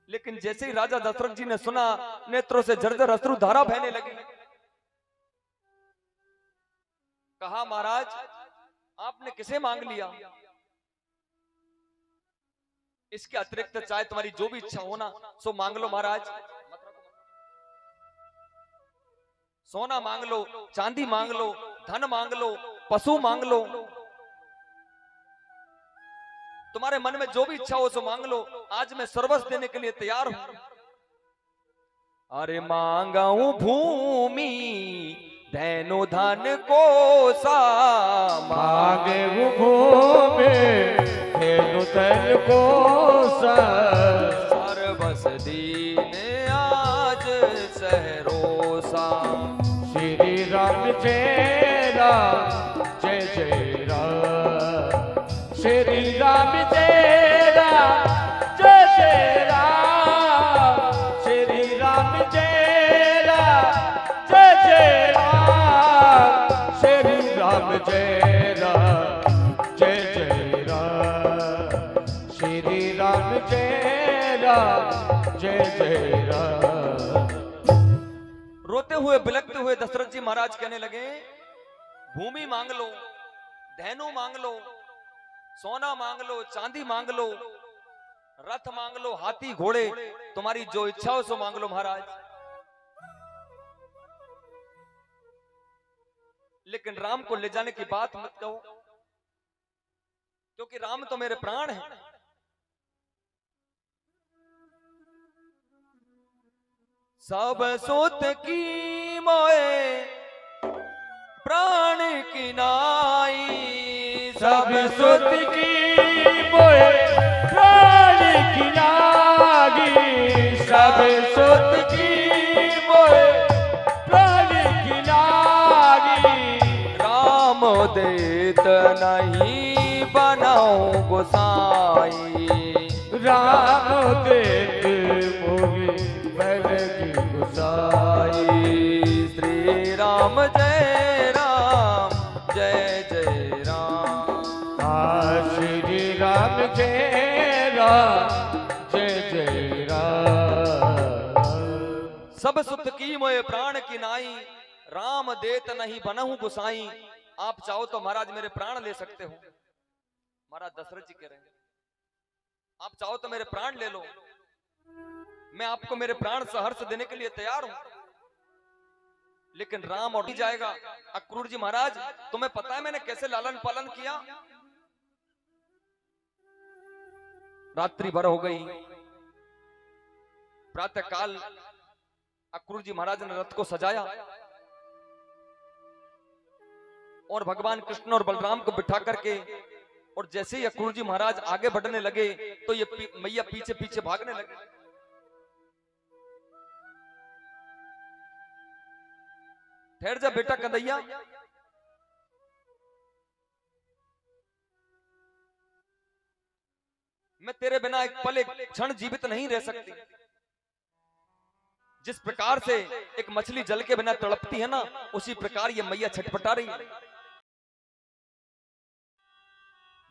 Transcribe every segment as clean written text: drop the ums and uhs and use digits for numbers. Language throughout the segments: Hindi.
लेकिन जैसे ही राजा दशरथ जी ने सुना, नेत्रों से झरझर अश्रु धारा बहने लगी। कहा, महाराज आपने किसे मांग लिया? इसके अतिरिक्त चाहे तुम्हारी जो भी इच्छा हो ना, सो मांग लो महाराज। सोना मांग लो, चांदी मांग लो, धन मांग लो, पशु मांग लो, तुम्हारे मन में जो भी इच्छा हो सो मांग लो, आज मैं सर्वस्व देने के लिए तैयार हूं। अरे मांगाऊं भूमि धैनु धन को सा, मांगे वो भूमि धेनु धन को सा, सर्वस दीन आज सहरोसा। श्री राम जय राम जय जय राम, श्री राम जय राम जय जय राम, श्री राम जय राम जय जय राम, श्री राम जय राम जय जय राम, श्री राम जय राम जय जय राम। रोते हुए बिलखते हुए दशरथ जी महाराज कहने लगे, भूमि मांग लो, धैनु मांग लो, सोना मांग लो, चांदी मांग लो, रथ मांग लो, हाथी घोड़े, तुम्हारी जो इच्छा हो सो मांग लो महाराज। लेकिन राम को ले जाने की बात मत कहो, क्योंकि राम तो मेरे प्राण हैं। सब सोत की मोए प्राण की नाई, सब सुत की मोए प्राण की लागी, सब सुत की मोए प्राण की लागी, राम देत नहीं बनाऊं गोसाई, राम देत मोहे बल की गुसाई। श्री राम जय राम जय जय राम। श्री राम जय राम जय जय राम। सब सुत की मोए प्राण की नाई, राम देत नहीं बनहु गुसाई। आप चाहो तो महाराज मेरे प्राण ले सकते हो। महाराज दशरथ जी कह रहे हैं, आप चाहो तो मेरे प्राण ले लो, मैं आपको मेरे प्राण सहर्ष देने के लिए तैयार हूं। लेकिन राम और जाएगा। अक्रूर जी महाराज, तुम्हें पता है मैंने कैसे लालन पालन किया? रात्रि भर हो गई, प्रातः काल अक्रूर जी महाराज ने रथ को सजाया और भगवान कृष्ण और बलराम को बिठा करके, और जैसे ही अक्रूर जी महाराज आगे बढ़ने लगे तो ये मैया पीछे पीछे भागने लगे। ठहर जा बेटा कन्हैया, मैं तेरे बिना एक पल एक क्षण जीवित नहीं रह सकती। जिस प्रकार से एक मछली जल के बिना तड़पती है ना, उसी प्रकार ये मैया छटपटा रही है।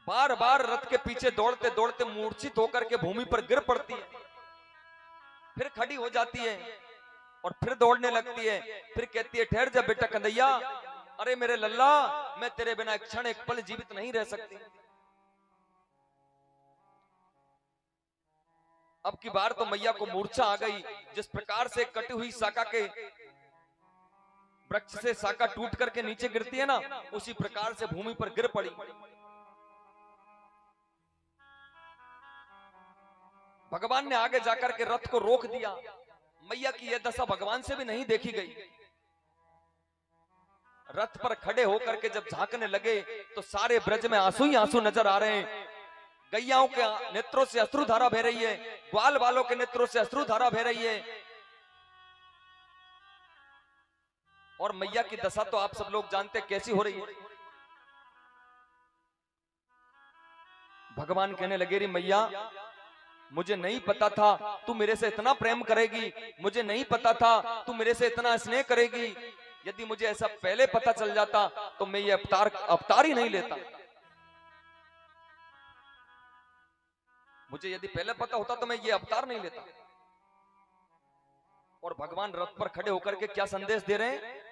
बार बार रथ के पीछे दौड़ते दौड़ते मूर्छित होकर के भूमि पर गिर पड़ती है, फिर खड़ी हो जाती है और फिर दौड़ने लगती है। फिर कहती है, ठहर जा बेटा कन्हैया, अरे मेरे लल्ला, मैं तेरे बिना एक क्षण एक पल जीवित नहीं रह सकती। अब की बार तो मैया को मूर्छा आ गई। जिस प्रकार से कटी हुई शाखा के वृक्ष से शाखा टूट करके नीचे गिरती है ना, उसी प्रकार से भूमि पर गिर पड़ी। भगवान ने आगे जाकर के रथ को रोक दिया। मैया की यह दशा भगवान से भी नहीं देखी गई। रथ पर खड़े होकर के जब झांकने लगे तो सारे ब्रज में आंसू ही आंसू नजर आ रहे हैं। गैयाओं के नेत्रों से अश्रुधारा बह रही है, ग्वाल वालों के नेत्रों से अश्रुधारा बह रही है। और मैया की दशा तो आप सब लोग जानते कैसी हो रही है। भगवान कहने लगे, रे मैया, मुझे नहीं पता था तू मेरे से इतना प्रेम करेगी, मुझे नहीं पता था तू मेरे से इतना स्नेह करेगी। यदि मुझे ऐसा पहले पता चल जाता तो मैं ये अवतार ही नहीं लेता। मुझे यदि पहले पता होता तो मैं ये अवतार नहीं लेता। और भगवान रथ पर खड़े होकर के क्या संदेश दे रहे हैं?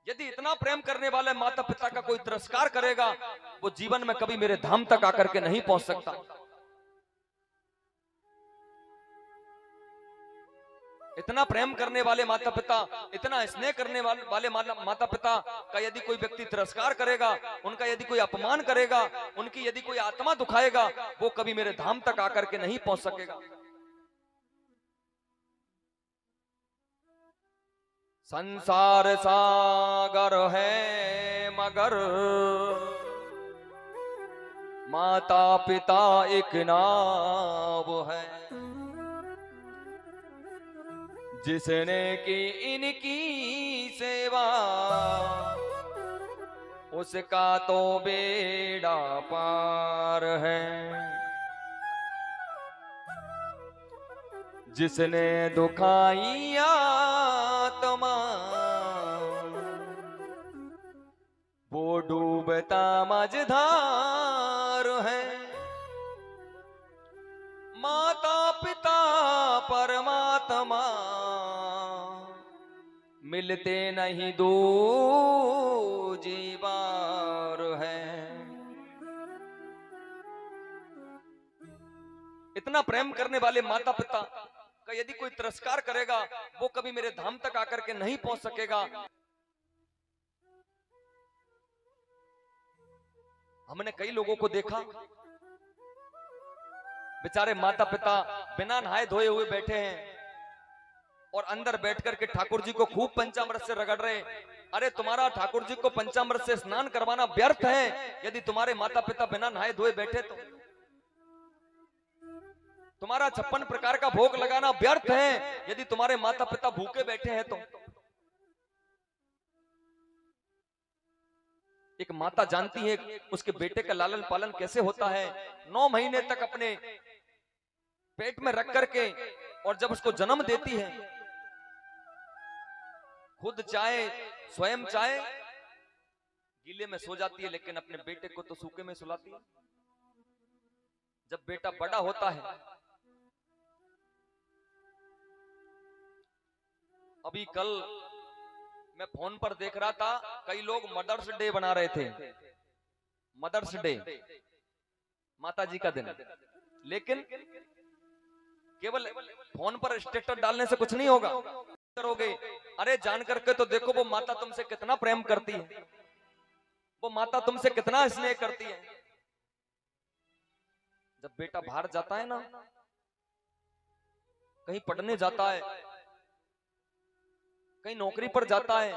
यदि इतना प्रेम करने वाले माता पिता का कोई तिरस्कार करेगा, वो जीवन में कभी मेरे धाम तक आकर के नहीं पहुंच सकता। इतना प्रेम करने वाले माता पिता, इतना स्नेह करने वाले माता पिता का यदि कोई व्यक्ति तिरस्कार करेगा, उनका यदि कोई अपमान करेगा, उनकी यदि कोई आत्मा दुखाएगा, वो कभी मेरे धाम तक आकर के नहीं पहुंच सकेगा। संसार सागर है मगर माता पिता एक नाव है, जिसने की इनकी सेवा उसका तो बेड़ा पार है। जिसने दुखाई आत्मा वो डूबता मझधार है। माता पिता परमात्मा मिलते नहीं दो जीवार है। इतना प्रेम करने वाले माता पिता का यदि कोई तिरस्कार करेगा, वो कभी मेरे धाम तक आकर के नहीं पहुंच सकेगा। हमने कई लोगों को देखा, बेचारे माता पिता बिना नहाए धोए हुए बैठे हैं और अंदर बैठ करके ठाकुर जी को खूब पंचामृत से रगड़ रहे हैं। अरे तुम्हारा ठाकुर जी को पंचामृत से स्नान करवाना व्यर्थ है यदि तुम्हारे माता पिता बिना नहाए धोए बैठे तो। तुम्हारा 56 प्रकार का भोग लगाना व्यर्थ है यदि तुम्हारे माता पिता भूखे बैठे हैं तो। एक माता जानती है उसके बेटे का लालन पालन कैसे होता है। 9 महीने तक अपने पेट में रख करके और जब उसको जन्म देती है, खुद चाहे स्वयं चाहे गीले में सो जाती है, लेकिन अपने बेटे को तो सूखे में सुलाती है। जब बेटा बड़ा होता है, अभी कल मैं फोन पर देख रहा था, कई लोग मदर्स डे बना रहे थे। मदर्स डे, माता जी का दिन, लेकिन केवल फोन पर स्टेटस डालने से कुछ नहीं होगा। करोगे, अरे जान करके तो देखो वो माता तुमसे कितना प्रेम करती है, वो माता तुमसे कितना स्नेह करती है। जब बेटा बाहर जाता है ना, कहीं पढ़ने जाता है, कहीं नौकरी पर जाता है,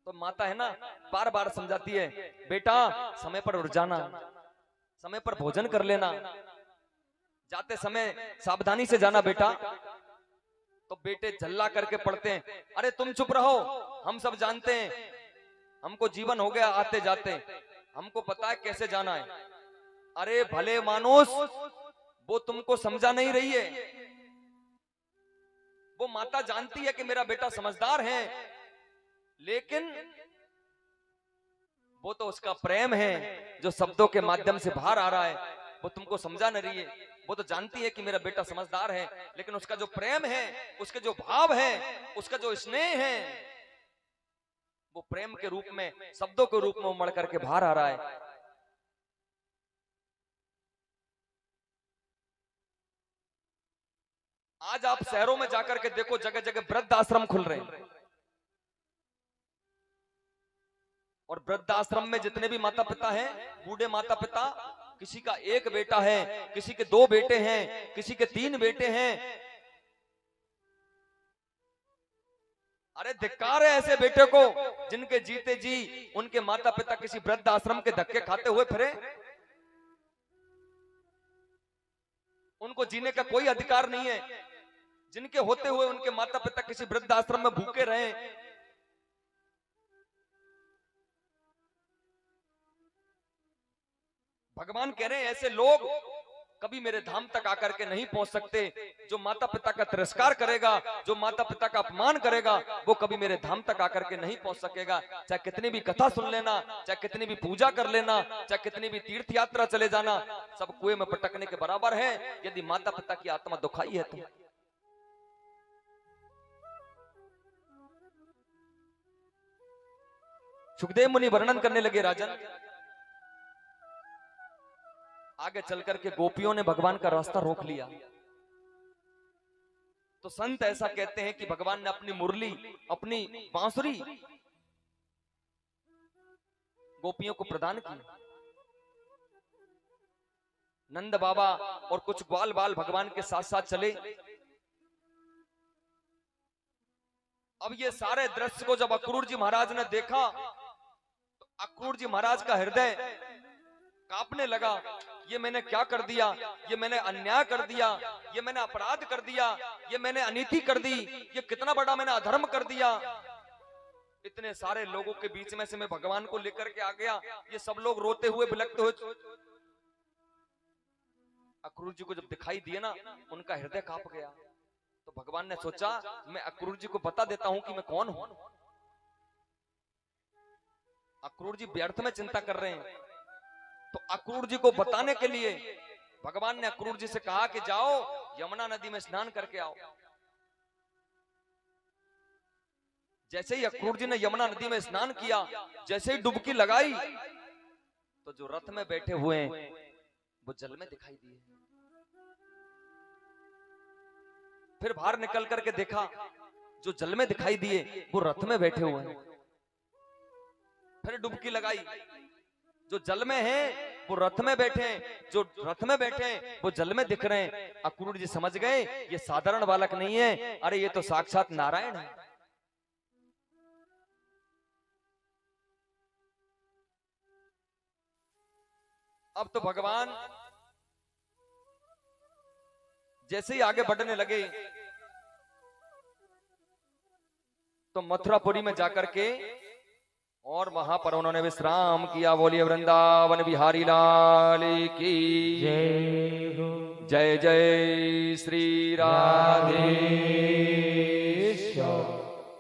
तो माता है ना बार बार समझाती है, बेटा समय पर उठ जाना, समय पर भोजन कर लेना, जाते समय सावधानी से जाना बेटा। तो बेटे झल्ला करके पढ़ते हैं, अरे तुम चुप रहो, हम सब जानते हैं, हमको जीवन हो गया आते जाते, हमको पता है कैसे जाना है। अरे भले मानुस, वो तुमको समझा नहीं रही है। वो माता जानती है कि मेरा बेटा समझदार है, लेकिन वो तो उसका प्रेम है जो शब्दों के माध्यम से बाहर आ रहा है, वो तुमको समझा नहीं रही है। वो तो जानती है कि मेरा बेटा समझदार है, लेकिन उसका जो प्रेम है, उसके जो भाव है, उसका जो स्नेह है, वो प्रेम के रूप में, शब्दों के रूप में उमड़ करके बाहर आ रहा है। आज आप शहरों में जाकर के देखो, जगह जगह वृद्ध आश्रम खुल रहे हैं, और वृद्ध आश्रम में जितने भी माता पिता हैं, बूढ़े माता पिता, किसी का 1 बेटा है, किसी के 2 बेटे हैं, किसी के 3 बेटे हैं। अरे धिक्कार है ऐसे बेटे को जिनके जीते जी उनके माता पिता किसी वृद्ध आश्रम के धक्के खाते हुए फिरे। उनको जीने का कोई अधिकार नहीं है, जिनके होते हुए उनके माता पिता किसी वृद्ध आश्रम में भूखे रहे। भगवान कह रहे हैं ऐसे लोग कभी मेरे धाम तक आकर के नहीं पहुंच सकते। जो माता पिता का तिरस्कार करेगा, जो माता पिता का अपमान करेगा, वो कभी मेरे धाम तक आकर के नहीं पहुंच सकेगा। चाहे कितनी भी कथा सुन लेना, चाहे कितनी भी पूजा कर लेना, चाहे कितनी भी तीर्थ यात्रा चले जाना, सब कुएं में पटकने के बराबर है यदि माता पिता की आत्मा दुखाई है तो। सुखदेव मुनि वर्णन करने लगे, राजन आगे चल करके गोपियों ने भगवान का रास्ता रोक लिया। तो संत ऐसा कहते हैं कि भगवान ने अपनी मुरली, अपनी बांसुरी गोपियों को प्रदान की। नंद बाबा और कुछ ग्वाल बाल भगवान के साथ साथ चले। अब ये सारे दृश्य को जब अक्रूर जी महाराज ने देखा तो अक्रूर जी महाराज का हृदय कांपने लगा। ये मैंने क्या कर दिया, ये मैंने अन्याय कर दिया, ये मैंने अपराध कर दिया, ये मैंने अनीति कर दी, ये कितना बड़ा मैंने अधर्म कर दिया। इतने सारे लोगों के बीच में से मैं भगवान को लेकर के आ गया, ये सब लोग रोते हुए बिलखते हुए अक्रूर जी को जब दिखाई दिए ना, उनका हृदय कांप गया। तो भगवान ने सोचा मैं अक्रूर जी को बता देता हूं कि मैं कौन हूं। अक्रूर जी व्यर्थ में चिंता कर रहे हैं। तो अक्रूर जी को बताने के लिए भगवान ने अक्रूर जी से कहा कि जाओ यमुना नदी में स्नान करके आओ। जैसे ही अक्रूर जी ने यमुना नदी में स्नान किया, जैसे ही डुबकी लगाई तो जो रथ में बैठे हुए हैं वो जल में दिखाई दिए। फिर बाहर निकल करके देखा, जो जल में दिखाई दिए वो रथ में बैठे हुए हैं। फिर डुबकी लगाई, जो जल में है वो रथ में बैठे हैं, जो रथ में बैठे हैं वो जल में दिख रहे हैं। अक्रूर जी समझ गए ये साधारण बालक नहीं है, अरे ये तो साक्षात नारायण है। अब तो भगवान जैसे ही आगे बढ़ने लगे तो मथुरापुरी में जाकर के और वहां पर उन्होंने विश्राम किया। बोलिए वृंदावन बिहारी लाल की जय जय श्री राधे।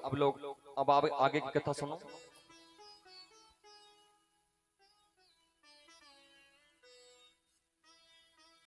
अब लोग अब आगे की कथा सुनो।